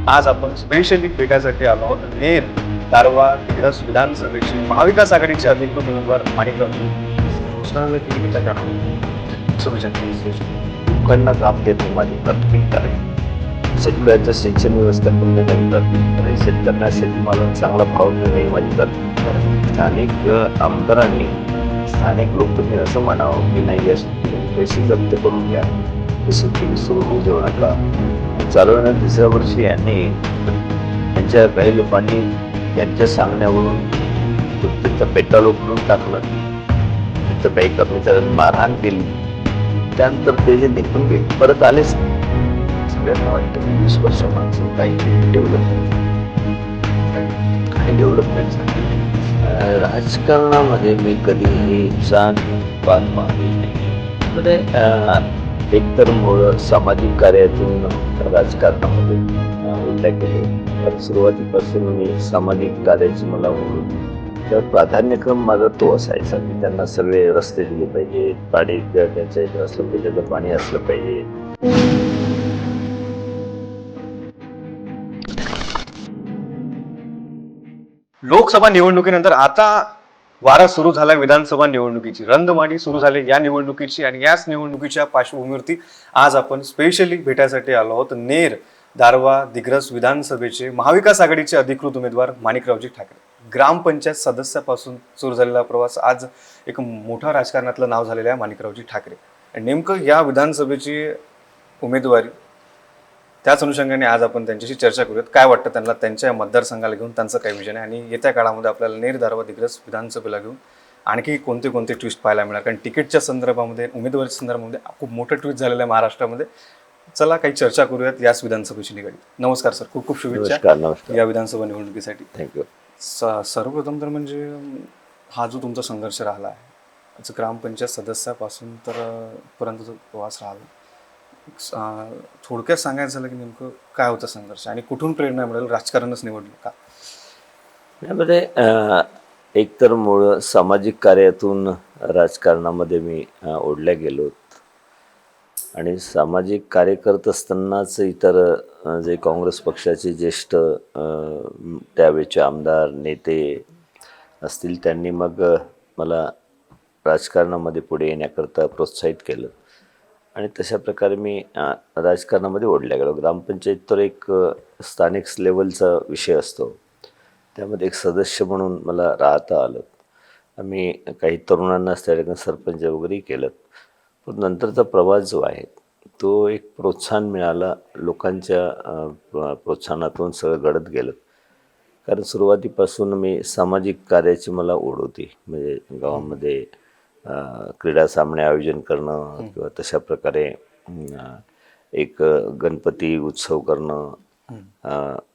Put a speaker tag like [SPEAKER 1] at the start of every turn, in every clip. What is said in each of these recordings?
[SPEAKER 1] आज आपण स्पेशली भेटायसाठी आलो आहोत नेर दारवा दिग्रस विधानसभेची महाविकास आघाडीचे अधिकृत उमेदवार माणिकराव
[SPEAKER 2] लोकांना काम देतो माझी प्राथमिकता आहे. शेतकऱ्याचं शिक्षण व्यवस्था करून देण्याची प्राथमिकता आहे. शेतकऱ्यांना शेतीमालाला चांगला भाव देणे ही माझी प्राथमिकता आहे. स्थानिक आमदारांनी स्थानिक लोकांनी असं म्हणावं की नाही या पैसे जप्त करून घ्या, शेती सुरू देऊ नका. चालवण्या तिसऱ्या वर्षी यांच्या काही लोकांनी यांच्या सांगण्यावरून त्यांचा पेट्रोल उकळून टाकलं, त्यांचं काही कर्मचाऱ्यांनी मारहाण केली. त्यानंतर ते जे निघून गेले परत आलेच नाही. सगळ्यांना वाटतं 20 वर्ष माणसं काही डेव्हलपमेंट झाली. राजकारणामध्ये मी कधीही जात पान मारली नाही. म्हणजे एकतर मूळ सामाजिक कार्यातून राजकारणामध्ये उल्लेख केले. सुरुवातीपासून मी सामाजिक कार्याची मला तर प्राधान्यक्रम माझा तो असायचा की त्यांना सगळे रस्ते दिले पाहिजे, पाणी त्यांच्या इथं असलं पाहिजे, त्याचं पाणी असलं पाहिजे.
[SPEAKER 1] लोकसभा निवडणुकीनंतर आता वारा सुरू झाला विधानसभा निवडणुकीची, रंगमाडी सुरू झाली या निवडणुकीची. आणि याच निवडणुकीच्या पार्श्वभूमीवरती आज आपण स्पेशली भेटायसाठी आलो आहोत नेर दारवा दिग्रस विधानसभेचे महाविकास आघाडीचे अधिकृत उमेदवार माणिकरावजी ठाकरे. ग्रामपंचायत सदस्यापासून सुरू झालेला प्रवास आज एक मोठा राजकारणातलं नाव झालेलं आहे माणिकरावजी ठाकरे. आणि नेमकं या विधानसभेची उमेदवारी त्याच अनुषंगाने आज आपण त्यांच्याशी चर्चा करूयात. काय वाटतं त्यांना त्यांच्या मतदारसंघाला घेऊन, त्यांचं काय विजन आहे, आणि येत्या काळामध्ये आपल्याला नेर दारवा दिग्रस विधानसभेला घेऊन आणखी कोणते कोणते ट्विस्ट पाहायला मिळणार. कारण तिकीटच्या संदर्भामध्ये, उमेदवारीच्या संदर्भामध्ये खूप मोठं ट्विस्ट झालेलं आहे महाराष्ट्रामध्ये. चला काही चर्चा करूयात याच विधानसभेची निगडीत. नमस्कार सर, खूप खूप शुभेच्छा या विधानसभा निवडणुकीसाठी.
[SPEAKER 2] थँक्यू.
[SPEAKER 1] सर्वप्रथम तर म्हणजे हा जो तुमचा संघर्ष राहिला आहे, ग्रामपंचायत सदस्यापासून तर पर्यंतचा प्रवास राहिला, थोडक्यात सांगायचं झालं की नेमकं काय होतं संघर्ष आणि कुठून प्रेरणा मिळेल, राजकारणच निवडलं का?
[SPEAKER 2] यामध्ये एकतर मूळ सामाजिक कार्यातून राजकारणामध्ये मी ओढल्या गेलो आणि सामाजिक कार्य करत असतानाच इतर जे काँग्रेस पक्षाचे ज्येष्ठ त्यावेळेचे आमदार नेते असतील त्यांनी मग मला राजकारणामध्ये पुढे येण्याकरता प्रोत्साहित केलं आणि तशा प्रकारे मी राजकारणामध्ये ओढल्या गेलो. ग्रामपंचायत तर एक स्थानिक लेवलचा विषय असतो, त्यामध्ये एक सदस्य म्हणून मला राहता आलं. आम्ही काही तरुणांना त्या ठिकाणी सरपंच वगैरे केलं. पण नंतरचा प्रवास जो आहे तो एक प्रोत्साहन मिळाला, लोकांच्या प्रोत्साहनातून सगळं घडत गेलं. कारण सुरुवातीपासून मी सामाजिक कार्याची मला ओढ होती. म्हणजे गावामध्ये क्रीडा सामने आयोजन करणं किंवा तशा प्रकारे एक गणपती उत्सव करणं,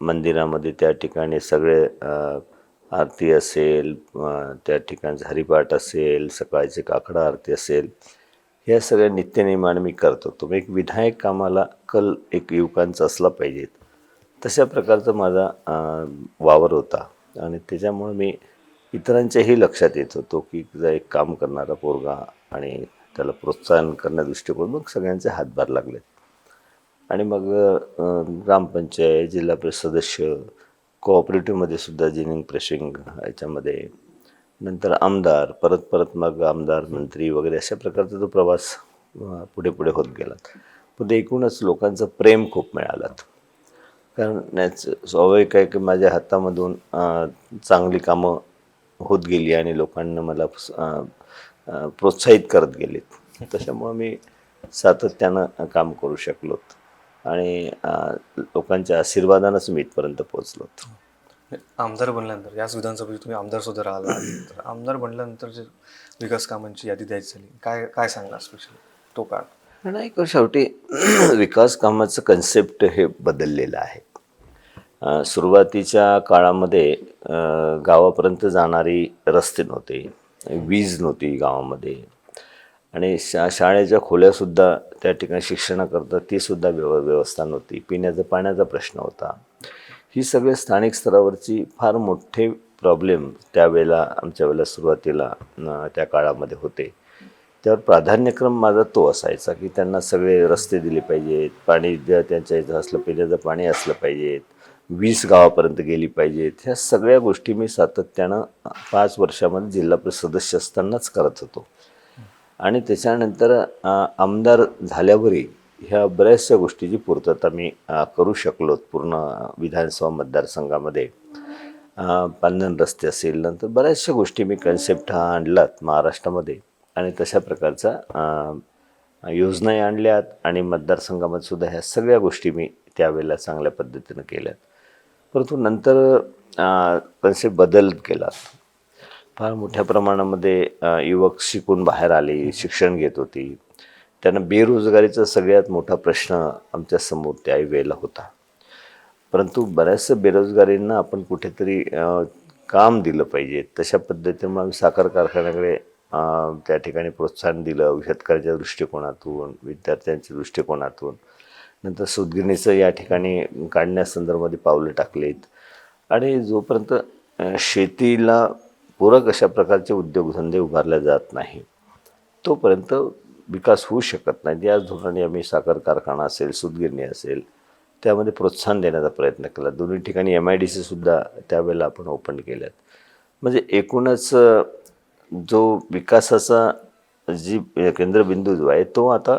[SPEAKER 2] मंदिरामध्ये त्या ठिकाणी सगळे आरती असेल, त्या ठिकाणी हरिपाठ असेल, सकाळची काकडा आरती असेल, ह्या सगळ्या नित्यनेमाने मी करतो. तो एक विधायक कामाला कल एक युवकांचा असला पाहिजे, तशा प्रकारचा माझा वावर होता. आणि त्याच्यामुळे मी इतरांच्याही लक्षात येत होतो की एक काम करणारा पोरगा आणि त्याला प्रोत्साहन करण्या दृष्टिकोन मग सगळ्यांचे हातभार लागले. आणि मग ग्रामपंचायत, जिल्हा परिषद सदस्य, कोऑपरेटिव्हमध्ये सुद्धा जिनिंग प्रेशिंग याच्यामध्ये, नंतर आमदार, परत मग आमदार, मंत्री वगैरे अशा प्रकारचा जो प्रवास पुढे पुढे होत गेला. पण एकूणच लोकांचं प्रेम खूप मिळालं. कारण स्वाभाविक आहे की माझ्या हातामधून चांगली कामं होत गेली आणि लोकांना मला प्रोत्साहित करत गेलेत. त्याच्यामुळं मी सातत्यानं काम करू शकलो आणि लोकांच्या आशीर्वादानंच मी इथपर्यंत पोहोचलो.
[SPEAKER 1] आमदार बनल्यानंतर, याच विधानसभेत तुम्ही आमदार सुद्धा राहिला, तर आमदार बनल्यानंतर जे विकास कामांची यादी द्यायची झाली, काय सांगणार स्पेशली तो काळ?
[SPEAKER 2] नाही, शेवटी विकास कामाचं कन्सेप्ट हे बदललेलं आहे. सुरुवातीच्या काळामध्ये गावापर्यंत जाणारी रस्ते नव्हते, वीज नव्हती गावामध्ये, आणि शाळेच्या खोल्यासुद्धा त्या ठिकाणी शिक्षणाकरता तीसुद्धा व्यवस्था नव्हती. पिण्याचा पाण्याचा प्रश्न होता. ही सगळे स्थानिक स्तरावरची फार मोठे प्रॉब्लेम त्यावेळेला, आमच्या वेळेला सुरुवातीला त्या काळामध्ये होते. त्यावर प्राधान्यक्रम माझा तो असायचा की त्यांना सगळे रस्ते दिले पाहिजेत, पाणी त्यांच्या इथं असलं, पिण्याचं पाणी असलं पाहिजेत, 20 गावापर्यंत गेली पाहिजेत. ह्या सगळ्या गोष्टी मी सातत्यानं 5 वर्षामध्ये जिल्हा परिषद सदस्य असतानाच करत होतो. आणि त्याच्यानंतर आमदार झाल्यावरही ह्या बऱ्याचशा गोष्टीची पूर्तता मी करू शकलो. पूर्ण विधानसभा मतदारसंघामध्ये पांधन रस्ते असेल, नंतर बऱ्याचशा गोष्टी मी कन्सेप्ट हा आणलात महाराष्ट्रामध्ये आणि तशा प्रकारचा योजनाही आणल्यात आणि मतदारसंघामध्ये सुद्धा ह्या सगळ्या गोष्टी मी त्यावेळेला चांगल्या पद्धतीनं केल्यात. परंतु नंतर कन्सेप्ट बदल केला. फार मोठ्या प्रमाणामध्ये युवक शिकून बाहेर आले, शिक्षण घेत होती. त्यांना बेरोजगारीचा सगळ्यात मोठा प्रश्न आमच्यासमोर त्यावेळेला होता. परंतु बऱ्याचशा बेरोजगारींना आपण कुठेतरी काम दिलं पाहिजे. तशा पद्धतीनं आम्ही साखर कारखान्याकडे त्या ठिकाणी प्रोत्साहन दिलं, शेतकऱ्याच्या दृष्टिकोनातून, विद्यार्थ्यांच्या दृष्टिकोनातून. नंतर सूतगिरणीचं या ठिकाणी काढण्यासंदर्भामध्ये पावलं टाकलेत. आणि जोपर्यंत शेतीला पूरक अशा प्रकारचे उद्योगधंदे उभारले जात नाही तोपर्यंत विकास होऊ शकत नाही. याच धोरणाने आम्ही साखर कारखाना असेल, सूतगिरणी असेल, त्यामध्ये प्रोत्साहन देण्याचा प्रयत्न केला. दोन्ही ठिकाणी MIDC सुद्धा त्यावेळेला आपण ओपन केल्यात. म्हणजे एकूणच जो विकासाचा जी केंद्रबिंदू जो आहे तो आता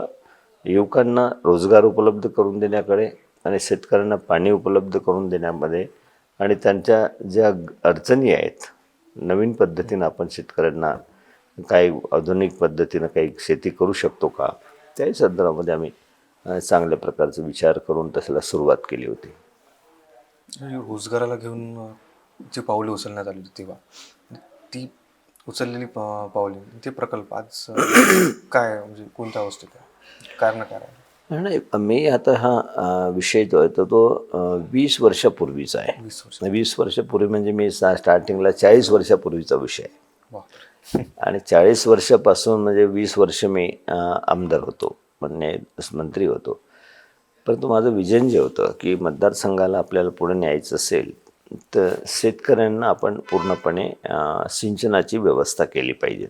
[SPEAKER 2] युवकांना रोजगार उपलब्ध करून देण्याकडे आणि शेतकऱ्यांना पाणी उपलब्ध करून देण्यामध्ये आणि त्यांच्या ज्या अडचणी आहेत, नवीन पद्धतीनं आपण शेतकऱ्यांना काही आधुनिक पद्धतीनं काही शेती करू शकतो का, त्याही संदर्भामध्ये आम्ही चांगल्या प्रकारचा विचार करून तशाला सुरुवात केली होती.
[SPEAKER 1] रोजगाराला घेऊन जी पावले उचलण्यात आली होती तेव्हा ती उचललेली पावले, ते प्रकल्प आज काय म्हणजे कोणत्या अवस्थेत आहे, कारण काय आहे?
[SPEAKER 2] नाही, मी आता हा विषय जो आहे तो 20 वर्षापूर्वीचा आहे. 20 वर्षापूर्वी म्हणजे मी स्टार्टिंगला 40 वर्षापूर्वीचा विषय आहे. आणि 40 वर्षापासून म्हणजे 20 वर्ष मी आमदार होतो, म्हणजे मंत्री होतो. परंतु माझं विजन जे होतं की मतदारसंघाला आपल्याला पुढे न्यायचं असेल तर शेतकऱ्यांना आपण पूर्णपणे सिंचनाची व्यवस्था केली पाहिजे.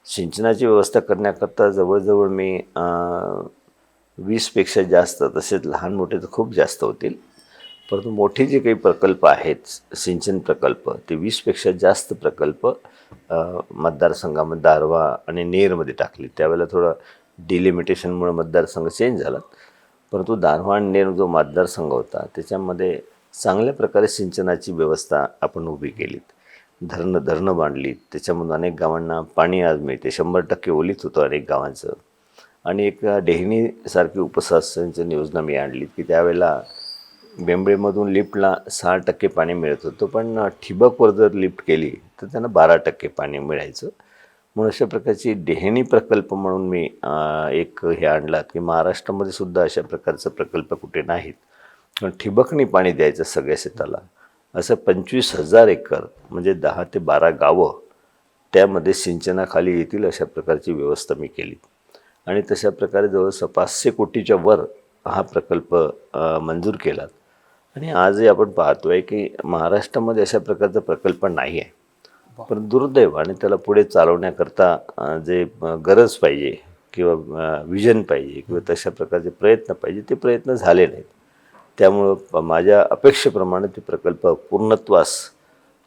[SPEAKER 2] सिंचनाची व्यवस्था करण्याकरता जवळजवळ मी 20पेक्षा जास्त, तसेच लहान मोठे तर खूप जास्त होतील, परंतु मोठे जे काही प्रकल्प आहेत सिंचन प्रकल्प ते 20पेक्षा जास्त प्रकल्प मतदारसंघामध्ये दारव्हा आणि नेरमध्ये टाकले. त्यावेळेला थोडं डिलिमिटेशनमुळे मतदारसंघ चेंज झाला, परंतु दारव्हा आणि नेर जो मतदारसंघ होता त्याच्यामध्ये चांगल्या प्रकारे सिंचनाची व्यवस्था आपण उभी केलीत. धरणं बांधलीत, त्याच्यामधून अनेक गावांना पाणी आज मिळते. 100% ओलीत होतं अनेक गावांचं. आणि एक डेहणीसारखी उपसिंचन योजना मी आणली की त्यावेळेला बेंबळेमधून लिफ्टला 6% पाणी मिळत होतं, पण ठिबकवर जर लिफ्ट केली तर त्यांना 12% पाणी मिळायचं. म्हणून अशा प्रकारची डेहणी प्रकल्प म्हणून मी एक हे आणलात की महाराष्ट्रामध्ये सुद्धा अशा प्रकारचा प्रकल्प कुठे नाहीत, पण ठिबकनी पाणी द्यायचं सगळ्या शेताला. असं 25,000 एकर म्हणजे 10 ते 12 गावं त्यामध्ये सिंचनाखाली येतील अशा प्रकारची व्यवस्था मी केली. आणि तशा प्रकारे जवळजवळ 500 कोटीच्या वर हा प्रकल्प मंजूर केला. आणि आजही आपण पाहतोय की महाराष्ट्रामध्ये अशा प्रकारचा प्रकल्प नाही आहे. पण दुर्दैव आणि त्याला पुढे चालवण्याकरता जे गरज पाहिजे किंवा विजन पाहिजे किंवा तशा प्रकारचे प्रयत्न पाहिजे ते प्रयत्न झाले नाहीत. त्यामुळं माझ्या अपेक्षेप्रमाणे ते प्रकल्प पूर्णत्वास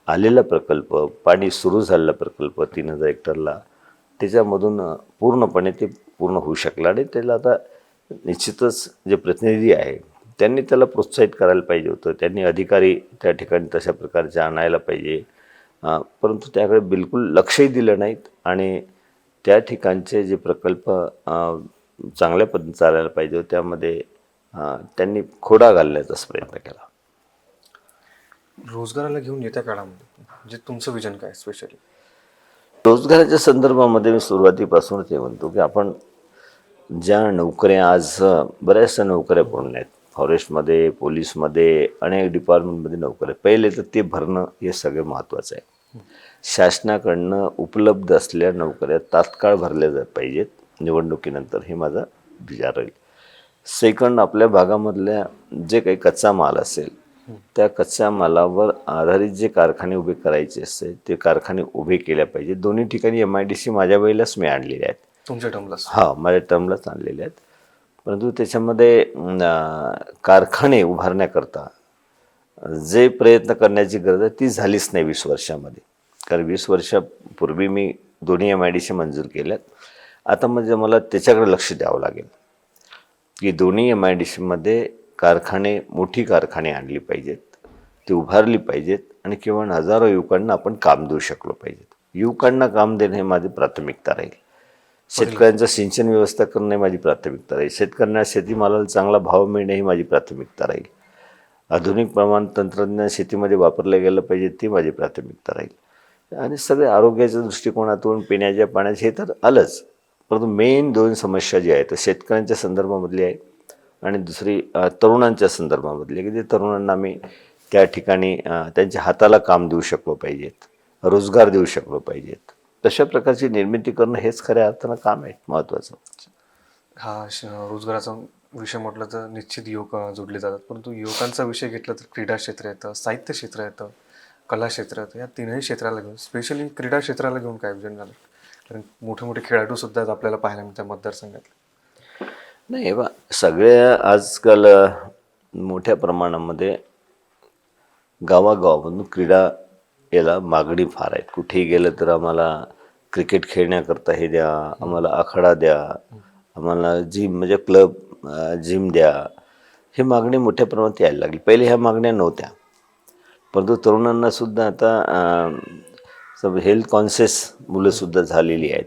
[SPEAKER 2] आलेला प्रकल्प, पाणी सुरू झालेला प्रकल्प 3000 हेक्टरला, त्याच्यामधून पूर्णपणे ते पूर्ण होऊ शकला. आणि त्याला आता निश्चितच जे प्रतिनिधी आहे त्यांनी त्याला प्रोत्साहित करायला पाहिजे होतं. त्यांनी अधिकारी त्या ठिकाणी तशा प्रकारचे आणायला पाहिजे, परंतु त्याकडे बिलकुल लक्षही दिलं नाहीत. आणि त्या ठिकाणचे जे प्रकल्प चांगल्या पद्धतीने चालायला पाहिजे त्यामध्ये त्यांनी खोडा घालण्याचाच प्रयत्न केला.
[SPEAKER 1] रोजगाराला घेऊन येत्या काळामध्ये म्हणजे तुमचं विजन काय स्पेशली?
[SPEAKER 2] रोजगाराच्या संदर्भामध्ये मी सुरुवातीपासूनच हे म्हणतो की आपण ज्या नोकऱ्या आज बऱ्याचशा नोकऱ्या पूर्ण आहेत, फॉरेस्टमध्ये, पोलीसमध्ये, अनेक डिपार्टमेंटमध्ये नोकऱ्या, पहिले तर ते भरणं हे सगळं महत्त्वाचं आहे. शासनाकडनं उपलब्ध असलेल्या नोकऱ्या तात्काळ भरल्या पाहिजेत निवडणुकीनंतर, हे माझा विचार राहील. सेकंड, आपल्या भागामधल्या जे काही कच्चा माल असेल त्या कच्च्या मालावर आधारित जे कारखाने उभे करायचे असते ते कारखाने उभे केले पाहिजे. दोन्ही ठिकाणी MIDC माझ्या वेळेलाच मी आणलेले आहेत.
[SPEAKER 1] तुमच्या टर्मला
[SPEAKER 2] माझ्या टर्मलाच आणलेले आहेत. परंतु त्याच्यामध्ये कारखाने उभारण्याकरता जे प्रयत्न करण्याची गरज आहे ती झालीच नाही 20 वर्षामध्ये. कारण 20 वर्षापूर्वी मी दोन्ही MIDC मंजूर केल्यात. आता म्हणजे मला त्याच्याकडे लक्ष द्यावं लागेल की दोन्ही MIDCमध्ये कारखाने, मोठी कारखाने आणली पाहिजेत, ती उभारली पाहिजेत आणि किमान हजारो युवकांना आपण काम देऊ शकलो पाहिजेत. युवकांना काम देणे हे माझी प्राथमिकता राहील. शेतकऱ्यांचं सिंचन व्यवस्था करणे माझी प्राथमिकता राहील. शेतकऱ्यांना शेतीमालाला चांगला भाव मिळणे ही माझी प्राथमिकता राहील. आधुनिक प्रमाण तंत्रज्ञान शेतीमध्ये वापरलं गेलं पाहिजे ती माझी प्राथमिकता राहील. आणि सगळे आरोग्याच्या दृष्टिकोनातून, पिण्याच्या पाण्याचे हे तर आलंच. परंतु मेन 2 समस्या जी आहेत शेतकऱ्यांच्या संदर्भामधली आहे आणि दुसरी तरुणांच्या संदर्भामधली आहे की ते तरुणांना मी त्या ठिकाणी त्यांच्या हाताला काम देऊ शकलो पाहिजेत, रोजगार देऊ शकलो पाहिजेत. तशा प्रकारची निर्मिती करणं हेच खऱ्या अर्थानं काम आहे महत्त्वाचं.
[SPEAKER 1] रोजगाराचा विषय म्हटलं तर निश्चित युवक जोडले जातात, परंतु युवकांचा विषय घेतला तर क्रीडा क्षेत्र येतं, साहित्य क्षेत्र येतं, कला क्षेत्र येतं. या तिन्ही क्षेत्राला घेऊन, स्पेशली क्रीडा क्षेत्राला घेऊन काय विजन झालं? कारण मोठे मोठे खेळाडू सुद्धा आपल्याला पाहायला मिळतात मतदारसंघात.
[SPEAKER 2] नाही बा, सगळे आजकाल मोठ्या प्रमाणामध्ये गावागावामधून क्रीडा याला मागणी फार आहे. कुठेही गेलं तर आम्हाला क्रिकेट खेळण्याकरता हे द्या, आम्हाला आखाडा द्या, आम्हाला जिम म्हणजे क्लब जिम द्या, हे मागणी मोठ्या प्रमाणात यायला लागली. पहिले ह्या मागण्या नव्हत्या. परंतु तरुणांना सुद्धा आता हेल्थ कॉन्शियस मुलंसुद्धा झालेली आहेत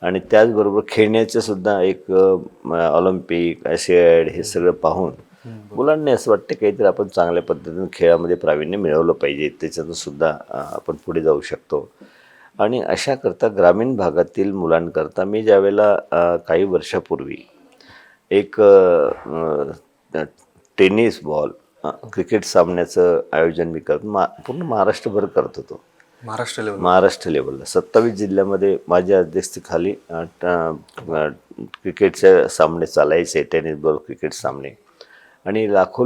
[SPEAKER 2] आणि त्याचबरोबर खेळण्याचं सुद्धा एक ऑलिम्पिक, ASIAD हे सगळं पाहून मुलांना असं वाटतं काहीतरी आपण चांगल्या पद्धतीने खेळामध्ये प्रावीण्य मिळवलं पाहिजे, त्याच्यातून सुद्धा आपण पुढे जाऊ शकतो. आणि अशा करता ग्रामीण भागातील मुलांकरता मी ज्यावेळेला काही वर्षापूर्वी एक टेनिस बॉल क्रिकेट सामन्याचं आयोजन मी पूर्ण महाराष्ट्रभर करत होतो. महाराष्ट्र लेवलला 27 जिल्ह्यामध्ये माझ्या अध्यक्षतेखाली क्रिकेटचे सामने चालायचे, टेनिस बॉल क्रिकेट सामने, आणि लाखो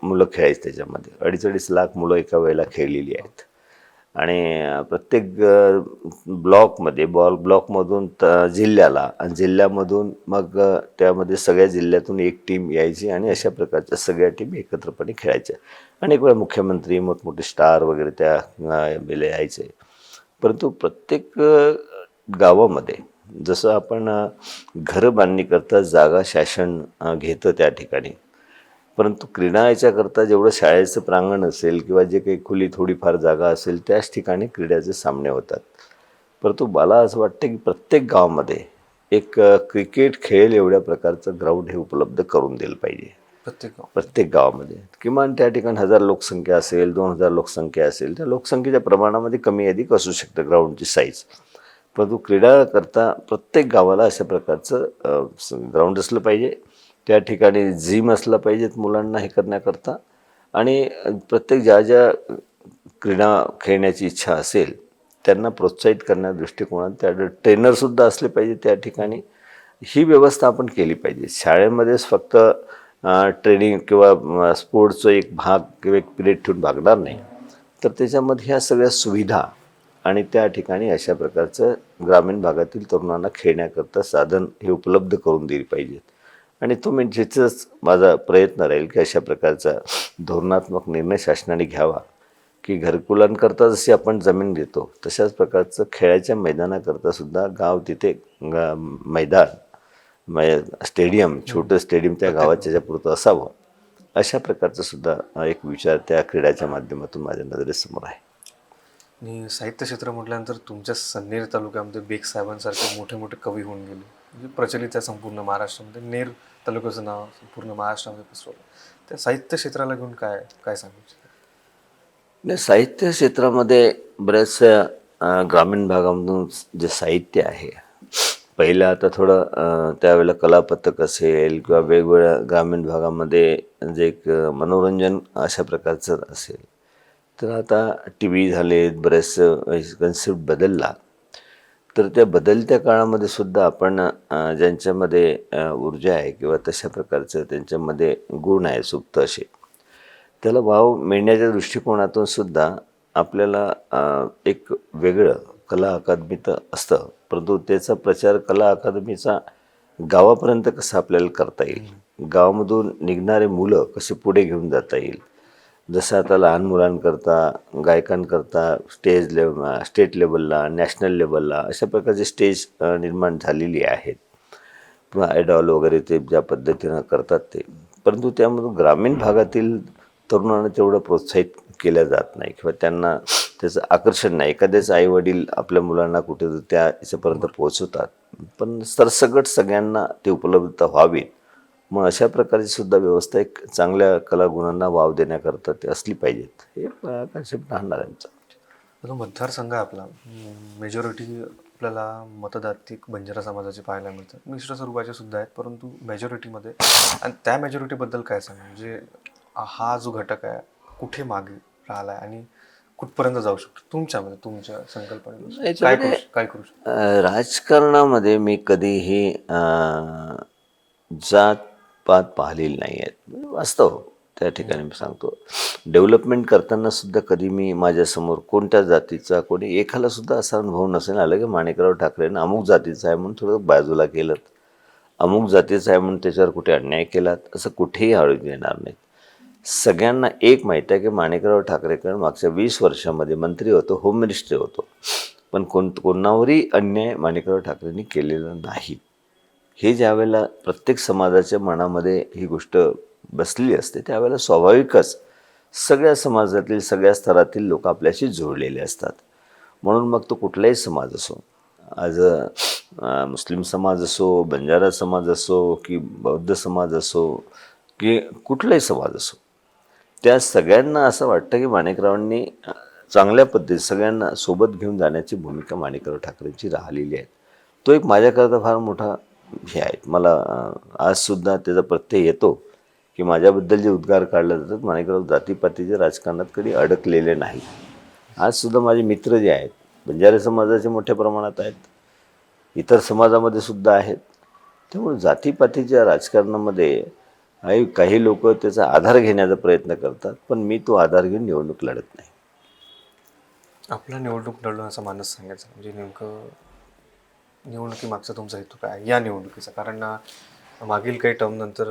[SPEAKER 2] मुलं खेळायचे. त्याच्यामध्ये 2.5 लाख मुलं एका वेळेला खेळलेली आहेत. आणि प्रत्येक ब्लॉकमध्ये ब्लॉकमधून जिल्ह्याला आणि जिल्ह्यामधून मग त्यामध्ये सगळ्या जिल्ह्यातून एक टीम यायची आणि अशा प्रकारच्या सगळ्या टीम एकत्रपणे खेळायच्या. अनेक वेळा मुख्यमंत्री, मोठमोठे स्टार वगैरे त्या वेळेला यायचे. परंतु प्रत्येक गावामध्ये जसं आपण घरं बांधणीकरता जागा शासन घेतं त्या ठिकाणी, परंतु क्रीडा याच्याकरता जेवढं शाळेचं प्रांगण असेल किंवा जे काही खुली थोडीफार जागा असेल त्याच ठिकाणी क्रीडाचे सामने होतात. परंतु मला असं वाटतं की प्रत्येक गावामध्ये एक क्रिकेट खेळेल एवढ्या प्रकारचं ग्राउंड हे उपलब्ध करून दिलं पाहिजे. प्रत्येक गावामध्ये किमान त्या ठिकाणी 1000 लोकसंख्या असेल, 2000 लोकसंख्या असेल, त्या लोकसंख्येच्या प्रमाणामध्ये कमी अधिक असू शकतं ग्राउंडची साईज. परंतु क्रीडा करता प्रत्येक गावाला अशा प्रकारचं ग्राउंड असलं पाहिजे. त्या ठिकाणी जिम असलं पाहिजेत मुलांना हे करण्याकरता. आणि प्रत्येक ज्या क्रीडा खेळण्याची इच्छा असेल त्यांना प्रोत्साहित करण्या दृष्टिकोनात त्या ट्रेनरसुद्धा असले पाहिजे त्या ठिकाणी. ही व्यवस्था आपण केली पाहिजे. शाळेमध्येच फक्त ट्रेनिंग किंवा स्पोर्ट्सचा एक भाग किंवा एक पिरियड ठेवून भागणार नाही, तर त्याच्यामध्ये ह्या सगळ्या सुविधा आणि त्या ठिकाणी अशा प्रकारचं ग्रामीण भागातील तरुणांना खेळण्याकरता साधन हे उपलब्ध करून दिली पाहिजेत. आणि तो म्हणजेच माझा प्रयत्न राहील की अशा प्रकारचा धोरणात्मक निर्णय शासनाने घ्यावा की घरकुलांकरता जशी आपण जमीन देतो तशाच प्रकारचं खेळाच्या मैदानाकरता सुद्धा गाव तिथे मैदान, स्टेडियम, छोटं स्टेडियम त्या गावाच्या ज्यापुरतं असावं, अशा प्रकारचं सुद्धा एक विचार त्या क्रीडाच्या माध्यमातून माझ्या नजरेसमोर आहे.
[SPEAKER 1] आणि साहित्य क्षेत्र म्हटल्यानंतर तुमच्या सन्नेर तालुक्यामध्ये बेग साहेबांसारखे मोठे मोठे कवी होऊन गेले, म्हणजे प्रचलित आहे संपूर्ण महाराष्ट्रामध्ये. नेर तालुक्याचं नाव पूर्ण महाराष्ट्रामध्ये पसरवलं. त्या साहित्य क्षेत्राला घेऊन काय सांगू?
[SPEAKER 2] नाही, साहित्य क्षेत्रामध्ये बऱ्याचशा ग्रामीण भागामधून जे साहित्य आहे, पहिलं आता थोडं त्यावेळेला कलापथक असेल किंवा वेगवेगळ्या ग्रामीण भागामध्ये जे एक मनोरंजन अशा प्रकारचं असेल, तर आता TV झालेत, बरेचसं कन्सेप्ट बदलला. तर त्या बदलत्या काळामध्ये सुद्धा आपण ज्यांच्यामध्ये ऊर्जा आहे किंवा तशा प्रकारचं त्यांच्यामध्ये गुण आहे सुप्त असे, त्याला वाव मिळण्याच्या दृष्टिकोनातून सुद्धा आपल्याला एक वेगळं कला अकादमी तर असतं, परंतु त्याचा प्रचार कला अकादमीचा गावापर्यंत कसा आपल्याला करता येईल, गावामधून निघणारे मुलं कसे पुढे घेऊन जाता येईल. जसं आता लहान मुलांकरता, गायकांकरता स्टेट लेवलला, नॅशनल लेवलला अशा प्रकारचे स्टेज निर्माण झालेली आहेत किंवा आयडॉल वगैरे ते ज्या पद्धतीनं करतात ते, परंतु त्यामधून ग्रामीण भागातील तरुणांना तेवढं प्रोत्साहित केलं जात नाही किंवा त्यांना त्याचं आकर्षण नाही. एखाद्याच आईवडील आपल्या मुलांना कुठे त्या याच्यापर्यंत पोहोचवतात, पण सरसकट सगळ्यांना ते उपलब्धता व्हावी. मग अशा प्रकारची सुद्धा व्यवस्था एक चांगल्या कलागुणांना वाव देण्याकरता ते असली पाहिजेत, हे कन्सेप्ट राहणार यांचा.
[SPEAKER 1] जो मतदारसंघ आहे आपला, मेजॉरिटी आपल्याला मतदातिक बंजारा समाजाचे पाहायला मिळतात, मिश्र स्वरूपाचे सुद्धा आहेत, परंतु मेजॉरिटीमध्ये. आणि त्या मेजॉरिटीबद्दल काय सांगा, म्हणजे हा जो घटक आहे कुठे मागे राहिला आहे आणि कुठपर्यंत जाऊ शकतो तुमच्यामध्ये, तुमच्या संकल्पनेनुसार काय करू शकतो?
[SPEAKER 2] राजकारणामध्ये मी कधीही जात पात पाहिलेली नाही आहेत. म्हणजे वास्तव त्या ठिकाणी मी सांगतो, डेव्हलपमेंट करताना सुद्धा कधी मी माझ्यासमोर कोणत्या जातीचा कोणी एखादा सुद्धा असा अनुभव नसेल आला की माणिकराव ठाकरेंना अमुक जातीचा आहे म्हणून थोडं बाजूला केलं, अमुक जातीचा आहे म्हणून त्याच्यावर कुठे अन्याय केलात, असं कुठेही आढळून येणार नाहीत. सगळ्यांना एक माहीत आहे की माणिकराव ठाकरेकडे मागच्या 20 वर्षामध्ये मंत्री होतो, होम मिनिस्टर होतो, पण कोणावरही अन्याय माणिकराव ठाकरेंनी केलेला नाही. हे ज्यावेळेला प्रत्येक समाजाच्या मनामध्ये ही गोष्ट बसलेली असते, त्यावेळेला स्वाभाविकच सगळ्या समाजातील सगळ्या स्तरातील लोक आपल्याशी जोडलेले असतात. म्हणून मग तो कुठलाही समाज असो, आज मुस्लिम समाज असो, बंजारा समाज असो की बौद्ध समाज असो की कुठलाही समाज असो, त्या सगळ्यांना असं वाटतं की माणिकरावांनी चांगल्या पद्धतीत सगळ्यांना सोबत घेऊन जाण्याची भूमिका माणिकराव ठाकरेंची राहिलेली आहे. तो एक माझ्याकरता फार मोठा हे आहे. मला आजसुद्धा त्याचा प्रत्यय येतो की माझ्याबद्दल जे उद्गार काढले जातात, माणिकराव जातीपातीच्या राजकारणात कधी अडकलेले नाही. आजसुद्धा माझे मित्र जे आहेत बंजारा समाजाचे मोठ्या प्रमाणात आहेत, इतर समाजामध्ये सुद्धा आहेत. त्यामुळे जातीपातीच्या राजकारणामध्ये काही लोक त्याचा आधार घेण्याचा प्रयत्न करतात, पण मी तो आधार घेऊन निवडणूक लढत नाही.
[SPEAKER 1] आपला निवडणूक लढवण्याचा मानस सांगायचा म्हणजे नेमकं निवडणुकीमागचा तुमचा हेतू काय या निवडणुकीचा? कारण मागील काही टर्म नंतर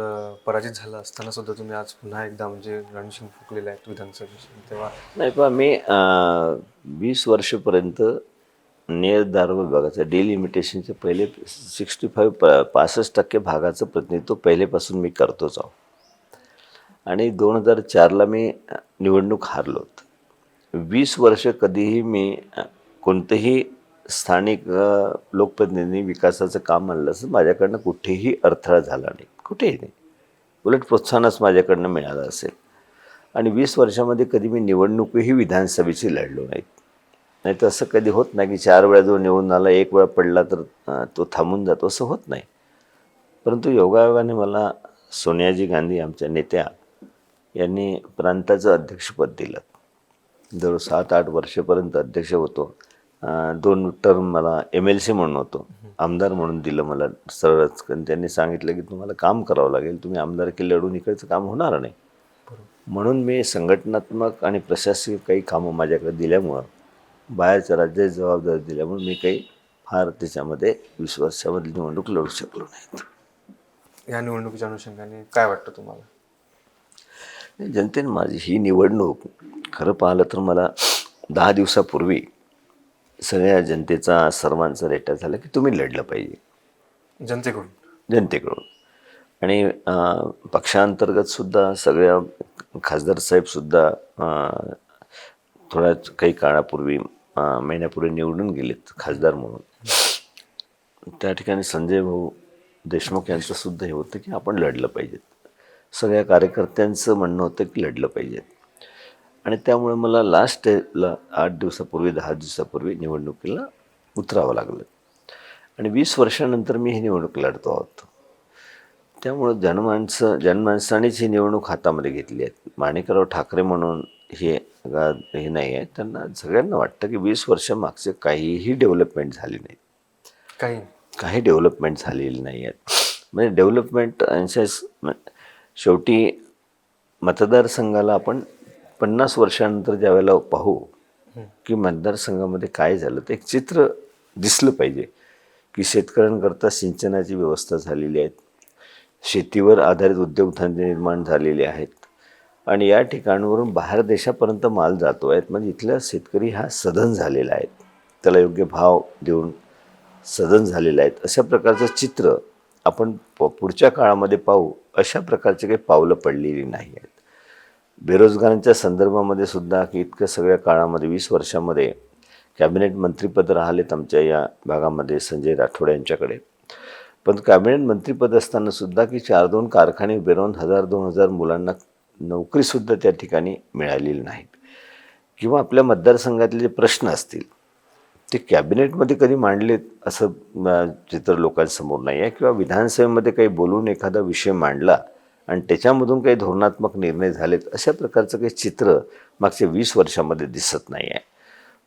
[SPEAKER 1] पराजित झालं असताना सुद्धा तुम्ही आज पुन्हा एकदा म्हणजे रणशिंग फुकलेले आहेत विधानसभेचे, तेव्हा
[SPEAKER 2] नाही पण मी 20 वर्षपर्यंत नेर दारवा विभागाचं डिलिमिटेशनचे पहिले 65% भागाचं प्रतिनिधित्व पहिलेपासून मी करतोच आहो. आणि 2004ला मी निवडणूक हारलो. 20 वर्ष कधीही मी कोणतंही स्थानिक लोकप्रतिनिधी विकासाचं काम आणलं असं माझ्याकडनं कुठेही अडथळा झाला नाही, कुठेही नाही. उलट प्रोत्साहनच माझ्याकडनं मिळालं असेल. आणि 20 वर्षामध्ये कधी मी निवडणूकही विधानसभेची लढलो नाहीत. नाही तर असं कधी होत नाही की 4 वेळा जो निवडून आला 1 वेळा पडला तर तो थांबून जातो, असं होत नाही. परंतु योगायोगाने मला सोनियाजी गांधी आमच्या नेत्या यांनी प्रांताचं अध्यक्षपद दिलं. जवळ 7-8 वर्षापर्यंत अध्यक्ष होतो. 2 टर्म मला MLC म्हणून होतो, आमदार म्हणून दिलं मला सरळच. कारण त्यांनी सांगितलं की तुम्हाला काम करावं लागेल, तुम्ही आमदारकी लढून इकडचं काम होणार नाही. म्हणून मी संघटनात्मक आणि प्रशासकीय काही कामं माझ्याकडे दिल्यामुळं, बाहेरच्या राज्याची जबाबदारी दिल्यामुळे मी काही फार त्याच्यामध्ये 20 वर्षामधली निवडणूक लढू शकलो नाही.
[SPEAKER 1] या निवडणुकीच्या अनुषंगाने काय वाटतं तुम्हाला?
[SPEAKER 2] जनतेने माझी ही निवडणूक खरं पाहिलं तर मला 10 दिवसापूर्वी सगळ्या जनतेचा सर्वांचा रेटा झाला की तुम्ही लढलं पाहिजे जनतेकडून. आणि पक्षांतर्गतसुद्धा सगळ्या खासदार साहेबसुद्धा थोड्या काही काळापूर्वी महिन्यापूर्वी निवडून गेलेत खासदार म्हणून. त्या ठिकाणी संजय भाऊ देशमुख यांचंसुद्धा हे होतं की आपण लढलं पाहिजेत. सगळ्या कार्यकर्त्यांचं म्हणणं होतं की लढलं पाहिजेत. आणि त्यामुळे मला लास्ट डेला 8 दिवसापूर्वी 10 दिवसापूर्वी निवडणुकीला उतरावं लागलं. आणि 20 वर्षानंतर मी ही निवडणूक लढतो आहोत. त्यामुळं जनमानसानेच ही निवडणूक हातामध्ये घेतली आहे. माणिकराव ठाकरे म्हणून हे नाही आहे. त्यांना सगळ्यांना वाटतं की 20 वर्ष मागचे काहीही डेव्हलपमेंट झाली नाही, काही डेव्हलपमेंट झालेली नाही आहेत. म्हणजे डेव्हलपमेंट शेवटी मतदारसंघाला आपण 50 वर्षानंतर ज्यावेळेला पाहू की मतदारसंघामध्ये काय झालं तर एक चित्र दिसलं पाहिजे की शेतकऱ्यांकरता सिंचनाची व्यवस्था झालेली आहे, शेतीवर आधारित उद्योगधंदे निर्माण झालेले आहेत आणि या ठिकाणावरून बाहेर देशापर्यंत माल जातो आहे. म्हणजे इथला शेतकरी हा सधन झालेला आहे, त्याला योग्य भाव देऊन सधन झालेला आहे. अशा प्रकारचं चित्र आपण पुढच्या काळामध्ये पाहू. अशा प्रकारचे काही पावलं पडलेली नाही आहेत. बेरोजगारांच्या संदर्भामध्ये सुद्धा की इतक्या सगळ्या काळामध्ये 20 वर्षामध्ये कॅबिनेट मंत्रीपद राहिलेत आमच्या या भागामध्ये संजय राठोड यांच्याकडे. पण कॅबिनेट मंत्रीपद असताना सुद्धा की 4-2 कारखाने उभे राहून 1000-2000 मुलांना नोकरीसुद्धा त्या ठिकाणी मिळालेली नाहीत. किंवा आपल्या मतदारसंघातले जे प्रश्न असतील ते कॅबिनेटमध्ये कधी मांडलेत असं चित्र लोकांसमोर नाही आहे. किंवा विधानसभेमध्ये काही बोलून एखादा विषय मांडला आणि त्याच्यामधून काही धोरणात्मक निर्णय झालेत अशा प्रकारचं काही चित्र मागच्या 20 वर्षामध्ये दिसत नाही आहे.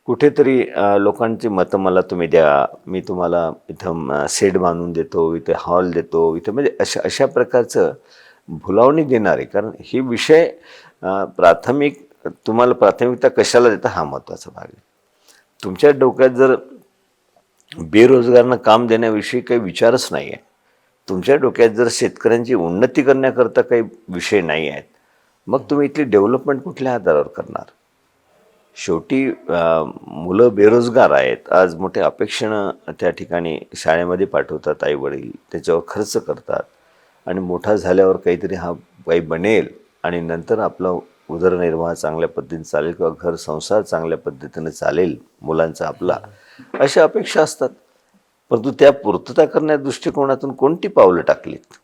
[SPEAKER 2] कुठेतरी लोकांची मतं मला तुम्ही द्या, मी तुम्हाला इथं शेड बांधून देतो, इथे हॉल देतो, इथं म्हणजे अशा प्रकारचं भुलावणी देणारे. कारण हे विषय तुम्हाला प्राथमिकता कशाला देता हा महत्त्वाचा भाग आहे. तुमच्या डोक्यात जर बेरोजगारांना काम देण्याविषयी काही विचारच नाही आहे, तुमच्या डोक्यात जर शेतकऱ्यांची उन्नती करण्याकरता काही विषय नाही आहेत, मग तुम्ही इथली डेव्हलपमेंट कुठल्या आधारावर करणार. शेवटी मुलं बेरोजगार आहेत, आज मोठ्या अपेक्षेनं त्या ठिकाणी शाळेमध्ये पाठवतात आईवडील, त्याच्यावर खर्च करतात आणि मोठा झाल्यावर काहीतरी हा काही बनेल आणि नंतर आपलं उदरनिर्वाह चांगल्या पद्धतीने चालेल किंवा घर संसार चांगल्या पद्धतीने चालेल मुलांचा आपला, अशा अपेक्षा असतात. परंतु त्या पूर्तता करण्या दृष्टिकोनातून कोणती पावलं टाकलीत?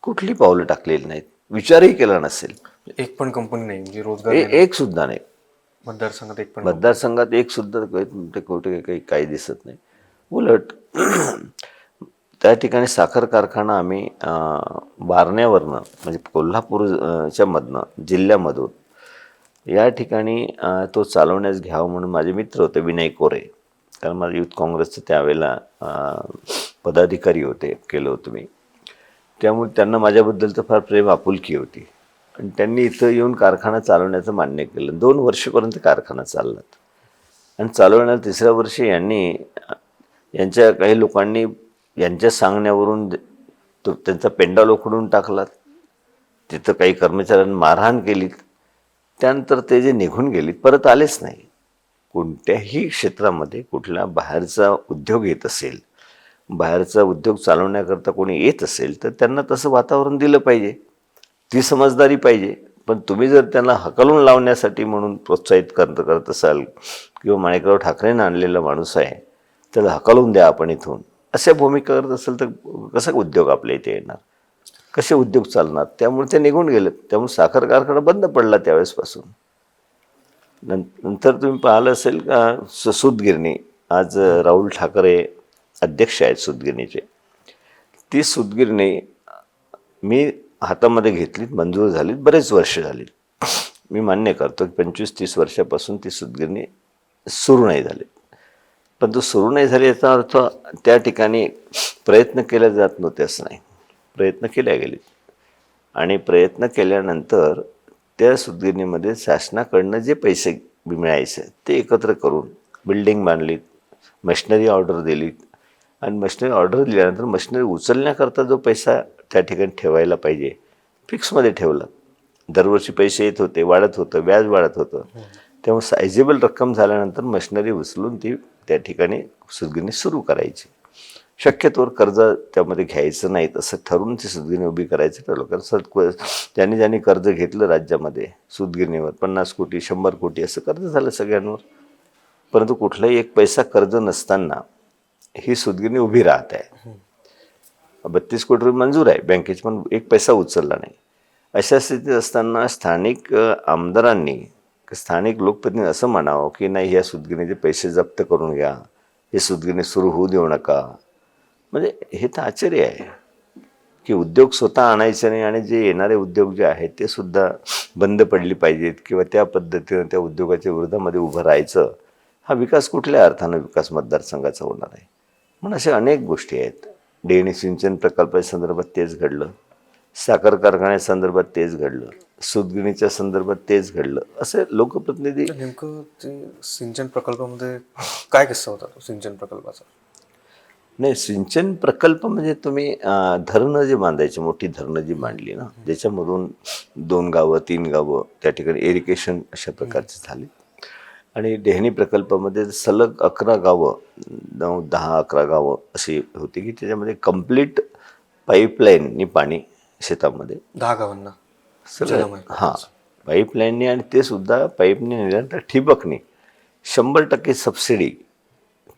[SPEAKER 2] कुठली पावलं टाकलेली नाहीत. विचारही केला नसेल.
[SPEAKER 1] एक पण कंपनी नाही म्हणजे रोजगार
[SPEAKER 2] एक सुद्धा नाही
[SPEAKER 1] मतदारसंघात, एक पण
[SPEAKER 2] मतदारसंघात एक सुद्धा कुठे काही दिसत नाही. उलट त्या ठिकाणी साखर कारखाना आम्ही वारण्यावरनं म्हणजे कोल्हापूरच्या मधनं जिल्ह्यामधून या ठिकाणी तो चालवण्यास घ्यावा म्हणून माझे मित्र होते विनय कोरे, कारण माझं युथ काँग्रेसचं त्यावेळेला पदाधिकारी होते, केलं होतं मी. त्यामुळे त्यांना माझ्याबद्दल तर फार प्रेम आपुलकी होती आणि त्यांनी इथं येऊन कारखाना चालवण्याचं मान्य केलं. 2 वर्षापर्यंत कारखाना चाललात आणि चालवण्याला 3ऱ्या वर्षी यांच्या काही लोकांनी यांच्या सांगण्यावरून त्यांचा पेंडा लोखडून टाकला. तिथं काही कर्मचाऱ्यांनी मारहाण केली. त्यानंतर ते जे निघून गेलीत परत आलेच नाही. कोणत्याही क्षेत्रामध्ये कुठला बाहेरचा उद्योग येत असेल, बाहेरचा उद्योग चालवण्याकरता कोणी येत असेल तर त्यांना तसं वातावरण दिलं पाहिजे, ती समजदारी पाहिजे. पण तुम्ही जर त्यांना हकलून लावण्यासाठी म्हणून प्रोत्साहित करत असाल किंवा माणिकराव ठाकरेंना आणलेला माणूस आहे त्याला हकलून द्या आपण इथून, अशा भूमिका करत असेल तर कसा उद्योग आपल्या इथे येणार, कसे उद्योग चालणार. त्यामुळे ते निघून गेलेत. त्यामुळे साखर कारखाना बंद पडला त्यावेळेसपासून. नंतर तुम्ही पाहिलं असेल का सूतगिरणी, आज राहुल ठाकरे अध्यक्ष आहेत सूतगिरणीचे. ती सूतगिरणी मी हातामध्ये घेतलीत, मंजूर झालीत, बरेच वर्ष झाली. मी मान्य करतो की 25-30 वर्षापासून ती सूतगिरणी सुरू नाही झाली. पण तो सुरू नाही झाली याचा अर्थ त्या ठिकाणी प्रयत्न केले जात नव्हते असं नाही. प्रयत्न केल्या गेले आणि प्रयत्न केल्यानंतर त्या सूतगिरणीमध्ये शासनाकडनं जे पैसे मिळायचे ते एकत्र करून बिल्डिंग बांधलीत, मशिनरी ऑर्डर दिलीत आणि मशिनरी ऑर्डर दिल्यानंतर मशिनरी उचलण्याकरता जो पैसा त्या ठिकाणी ठेवायला पाहिजे फिक्समध्ये ठेवला. दरवर्षी पैसे येत होते, वाढत होतं, व्याज वाढत होतं. त्यामुळे सायझेबल रक्कम झाल्यानंतर मशिनरी उचलून ती त्या ठिकाणी सूतगिरणी सुरू करायची. शक्यतोवर कर्ज त्यामध्ये घ्यायचं नाही असं ठरवून ती सूतगिरणी उभी करायचं ठरवलं. कारण ज्यांनी कर्ज घेतलं राज्यामध्ये सूतगिरणीवर 50 कोटी 100 कोटी असं कर्ज झालं सगळ्यांवर. परंतु कुठलाही एक पैसा कर्ज नसताना ही सूतगिरणी उभी राहत आहे. 32 कोटी रुपये मंजूर आहे बँकेची, पण एक पैसा उचलला नाही. अशा स्थितीत असताना स्थानिक आमदारांनी, स्थानिक लोकप्रतिनिधी असं म्हणावं की नाही, ह्या सूतगिरणीचे पैसे जप्त करून घ्या, हे सूतगिरणी सुरू होऊ देऊ नका. म्हणजे हे तर आश्चर्य आहे की उद्योग स्वतः आणायचे नाही आणि जे येणारे उद्योग जे आहेत ते सुद्धा बंद पडली पाहिजेत किंवा त्या पद्धतीनं त्या उद्योगाच्या विरोधामध्ये उभं राहायचं. हा विकास कुठल्या अर्थानं विकास मतदारसंघाचा होणार आहे. म्हणून अशा अनेक गोष्टी आहेत. डेणी सिंचन प्रकल्पाच्या संदर्भात तेच घडलं. साखर कारखान्यासंदर्भात तेच घडलं, सूतगिरणीच्या संदर्भात तेच घडलं. असे लोकप्रतिनिधी.
[SPEAKER 1] तर नेमकं ते सिंचन प्रकल्पामध्ये काय किस्सा होता तो सिंचन प्रकल्पाचा?
[SPEAKER 2] नाही, सिंचन प्रकल्प म्हणजे तुम्ही धरणं जे बांधायचे, मोठी धरणं जी बांधली ना, ज्याच्यामधून 2 गावं 3 गावं त्या ठिकाणी इरिगेशन अशा प्रकारचे झाले. आणि डेहणी प्रकल्पामध्ये सलग 11 गावं, 9-10-11 गावं अशी होती की त्याच्यामध्ये कम्प्लीट पाईपलाईननी पाणी शेतामध्ये
[SPEAKER 1] 10 गावांना
[SPEAKER 2] सगळं.
[SPEAKER 1] जलमय.
[SPEAKER 2] हां, पाईपलाईननी, आणि ते सुद्धा पाईपने नेल्यानंतर ठिबकनी 100% सबसिडी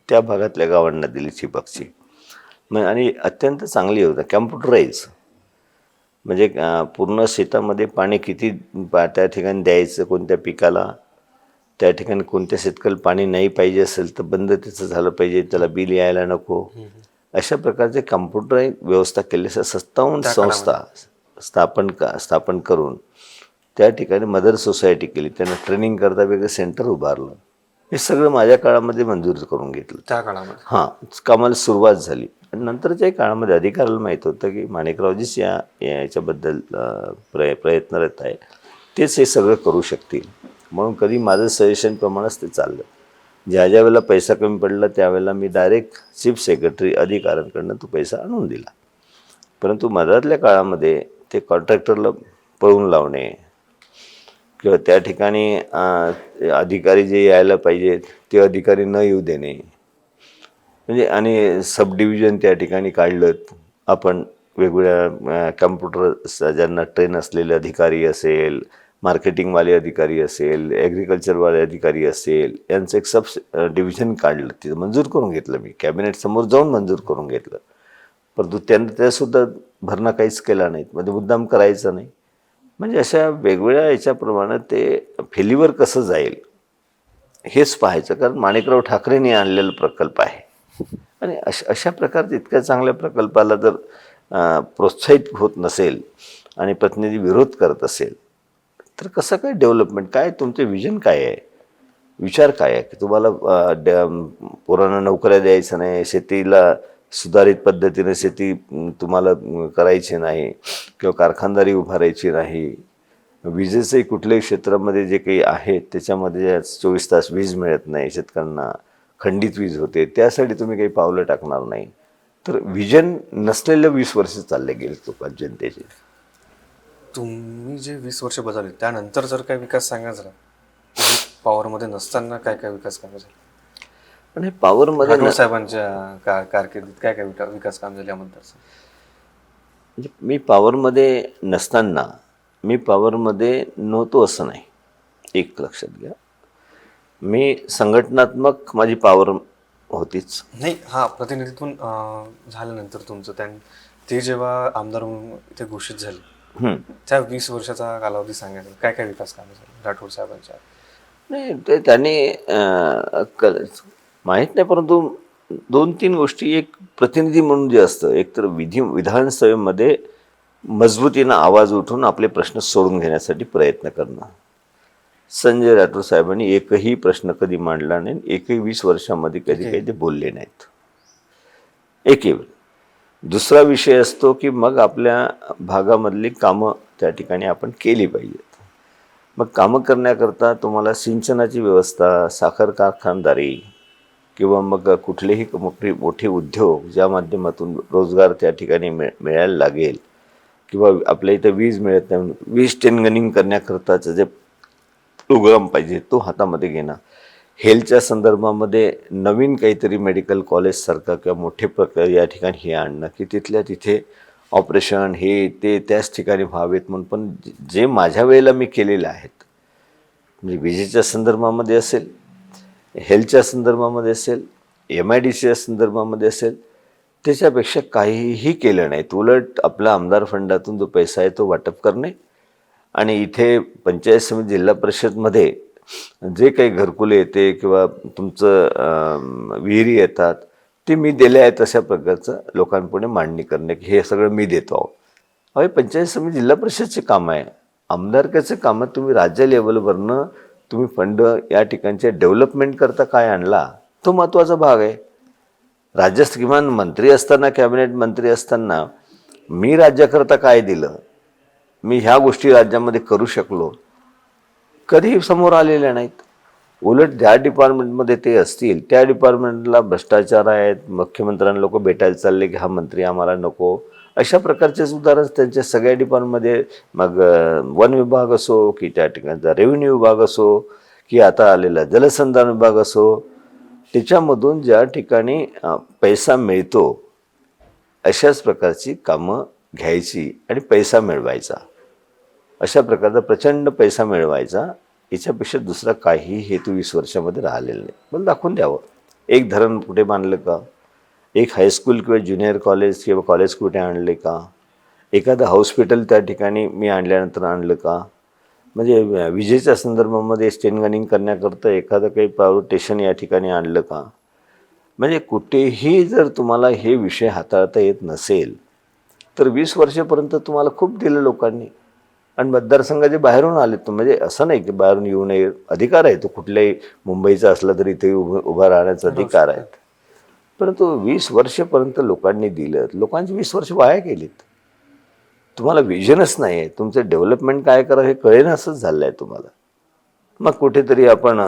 [SPEAKER 2] त्या भागातल्या गावांना दिली ठिबकची. मग आणि अत्यंत चांगली होतं, कॅम्प्युटराईज. म्हणजे पूर्ण शेतामध्ये पाणी किती त्या ठिकाणी द्यायचं, कोणत्या पिकाला, त्या ठिकाणी कोणत्या शेतकऱ्याला पाणी नाही पाहिजे असेल तर बंद त्याचं झालं पाहिजे, त्याला बिल यायला नको, अशा प्रकारचे कॉम्प्युटराईज व्यवस्था केली. 57 संस्था स्थापन करून त्या ठिकाणी मदर सोसायटी केली, त्यांना ट्रेनिंग करता वेगळं सेंटर उभारलं. हे सगळं माझ्या काळामध्ये मंजूर करून घेतलं.
[SPEAKER 1] त्या काळामध्ये
[SPEAKER 2] हां, कामाला सुरुवात झाली. आणि नंतरच्याही काळामध्ये अधिकाऱ्याला माहीत होतं की माणिकरावजीच याच्याबद्दल प्रयत्नरत आहे, तेच हे सगळं करू शकतील. म्हणून कधी माझं सजेशनप्रमाणेच ते चाललं. ज्या वेळेला पैसा कमी पडला त्यावेळेला मी डायरेक्ट चीफ सेक्रेटरी अधिकाऱ्यांकडनं तो पैसा आणून दिला. परंतु मधातल्या काळामध्ये ते कॉन्ट्रॅक्टरला पळून लावणे किंवा त्या ठिकाणी अधिकारी जे यायला पाहिजेत ते अधिकारी न येऊ देणे, म्हणजे आणि सब डिव्हिजन त्या ठिकाणी काढलं. आपण वेगवेगळ्या कम्प्युटर ज्यांना ट्रेन असलेले अधिकारी असेल, मार्केटिंगवाले अधिकारी असेल, ॲग्रिकल्चरवाले अधिकारी असेल, यांचं एक सब डिव्हिजन काढलं. तिथं मंजूर करून घेतलं, मी कॅबिनेटसमोर जाऊन मंजूर करून घेतलं. परंतु त्यांनी त्यासुद्धा भरणा काहीच केला नाही, म्हणजे मुद्दाम करायचं नाही. म्हणजे अशा वेगवेगळ्या याच्याप्रमाणे ते फेल्युअर कसं जाईल हेच पाहायचं. कारण माणिकराव ठाकरेंनी आणलेला प्रकल्प आहे, आणि अशा प्रकारच्या इतक्या चांगल्या प्रकल्पाला जर प्रोत्साहित होत नसेल आणि प्रतिनिधी विरोध करत असेल तर कसं काय डेव्हलपमेंट? काय तुमचे विजन काय आहे, विचार काय आहे की तुम्हाला पोरांना नोकऱ्या द्यायचं नाही, शेतीला सुधारित पद्धतीने शेती तुम्हाला करायची नाही, किंवा कारखानदारी उभारायची नाही, विजेचंही कुठल्याही क्षेत्रामध्ये जे काही आहे त्याच्यामध्ये 24 तास वीज मिळत नाही, शेतकऱ्यांना खंडित वीज होते, त्यासाठी तुम्ही काही पावलं टाकणार नाही, तर विजन नसलेलं 20 वर्ष चालले गेले लोकांचे जनतेचे.
[SPEAKER 1] तुम्ही जे 20 वर्ष बजावले त्यानंतर जर काय विकास सांगायचा झाला, तुम्ही पॉवरमध्ये नसताना काय काय विकास काम झाले?
[SPEAKER 2] आणि पॉवरमध्ये
[SPEAKER 1] राठोड साहेबांच्या कारकिर्दीत काय काय विकास काम झाले यानंतर?
[SPEAKER 2] म्हणजे मी पॉवरमध्ये नसताना, मी पॉवरमध्ये नव्हतो असं नाही, एक लक्षात घ्या. मी संघटनात्मक माझी पॉवर होतीच.
[SPEAKER 1] नाही, हा प्रतिनिधित्व झाल्यानंतर तुमचं ते जेव्हा आमदार म्हणून इथे घोषित झाले त्या 20 वर्षाचा कालावधी सांगायला काय काय विकास काम झाले राठोड साहेबांच्या?
[SPEAKER 2] नाही, ते त्यांनी माहीत नाही, परंतु 2-3 गोष्टी. एक प्रतिनिधी म्हणून जे असतं, एक तर विधानसभेमध्ये मजबूतीनं आवाज उठवून आपले प्रश्न सोडून घेण्यासाठी प्रयत्न करणं. संजय राठोड साहेबांनी एकही प्रश्न कधी मांडला नाही, एकही 20 वर्षामध्ये कधी काही ते बोलले नाहीत, एकही. दुसरा विषय असतो की मग आपल्या भागामधली कामं त्या ठिकाणी आपण केली पाहिजेत. मग कामं करण्याकरता तुम्हाला सिंचनाची व्यवस्था, साखर कारखानदारी, किंवा मग कुठलेही मोठे उद्योग ज्या माध्यमातून रोजगार त्या ठिकाणी मिळायला लागेल, किंवा आपल्या इथं वीज मिळत नाही, वीज टेनगनिंग करण्याकरताचं जे प्रोग्राम पाहिजे तो हातामध्ये घेणं, हेल्थच्या संदर्भामध्ये नवीन काहीतरी मेडिकल कॉलेजसारखं किंवा मोठे प्रकार या ठिकाणी हे आणणं की तिथल्या तिथे ऑपरेशन हे ते त्याच ठिकाणी व्हावेत म्हणून. पण जे माझ्या वेळेला मी केलेलं आहेत, म्हणजे विजेच्या संदर्भामध्ये असेल, हेल्थच्या संदर्भामध्ये असेल, MIDCच्या संदर्भामध्ये असेल, त्याच्यापेक्षा काहीही केलं नाही. उलट आपला आमदार फंडातून जो पैसा आहे तो वाटप करणे, आणि इथे पंचायत समिती जिल्हा परिषदमध्ये जे काही घरकुले येते किंवा तुमचं विहिरी येतात ते मी दिले आहेत अशा प्रकारचं लोकांपुढे मांडणी करणे की हे सगळं मी देतो आहो. अहो, पंचायत समिती जिल्हा परिषदचे काम आहे. आमदारकाचे कामं तुम्ही राज्य लेवलवरनं तुम्ही फंड या ठिकाणच्या डेव्हलपमेंट करता काय आणला तो महत्त्वाचा भाग आहे. राज्य किमान मंत्री असताना, कॅबिनेट मंत्री असताना मी राज्याकरता काय दिलं मी ह्या गोष्टी राज्यामध्ये करू शकलो, कधीही समोर आलेल्या नाहीत. उलट ज्या डिपार्टमेंटमध्ये ते असतील त्या डिपार्टमेंटला भ्रष्टाचार आहेत, मुख्यमंत्र्यांना लोक भेटायला चालले की हा मंत्री आम्हाला नको, अशा प्रकारचेच उदाहरण त्यांच्या सगळ्या डिपार्टमेंटमध्ये. मग वन विभाग असो की त्या ठिकाणचा रेव्हेन्यू विभाग असो की आता आलेला जलसंधारण विभाग असो, त्याच्यामधून ज्या ठिकाणी पैसा मिळतो अशाच प्रकारची कामं घ्यायची आणि पैसा मिळवायचा. अशा प्रकारचा प्रचंड पैसा मिळवायचा. याच्यापेक्षा दुसरा काही हेतू 20 वर्षामध्ये राहिलेला नाही. पण दाखवून द्यावं. एक धरण कुठे बांधलं का, एक हायस्कूल किंवा ज्युनियर कॉलेज किंवा कॉलेज कुठे आणले का, एखादं हॉस्पिटल त्या ठिकाणी मी आणल्यानंतर आणलं का, म्हणजे विजेच्या संदर्भामध्ये स्टेनगनिंग करण्याकरता एखादं काही पॉवर स्टेशन या ठिकाणी आणलं का. म्हणजे कुठेही जर तुम्हाला हे विषय हाताळता येत नसेल तर 20 वर्षापर्यंत तुम्हाला खूप दिलं लोकांनी. आणि मतदारसंघाचे बाहेरून आले तर म्हणजे असं नाही की बाहेरून येऊ नये, अधिकार आहे तो, कुठल्याही मुंबईचा असला तरी ते उभा राहण्याचा अधिकार आहेत. परंतु 20 वर्षापर्यंत लोकांनी दिलं, लोकांची 20 वर्ष वाया गेलीत. तुम्हाला विजनच नाही आहे, तुमचं डेव्हलपमेंट काय करावं हे कळेनासंच झालं आहे तुम्हाला. मग कुठेतरी आपण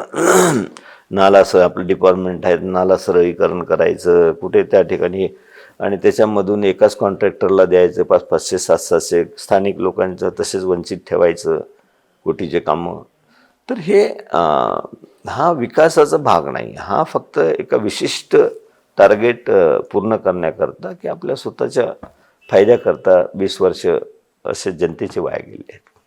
[SPEAKER 2] नाला आपलं डिपार्टमेंट आहे, नाला सरळीकरण करायचं कुठे त्या ठिकाणी, आणि त्याच्यामधून एकाच कॉन्ट्रॅक्टरला द्यायचं 500-500 700 स्थानिक लोकांचं तसेच वंचित ठेवायचं कोटीचे कामं. तर हे हा विकासाचा भाग नाही, हा फक्त एका विशिष्ट टार्गेट पूर्ण करण्याकरता की आपल्या स्वतःच्या फायद्याकरता 20 वर्ष असे जनतेचे वाया गेले आहेत.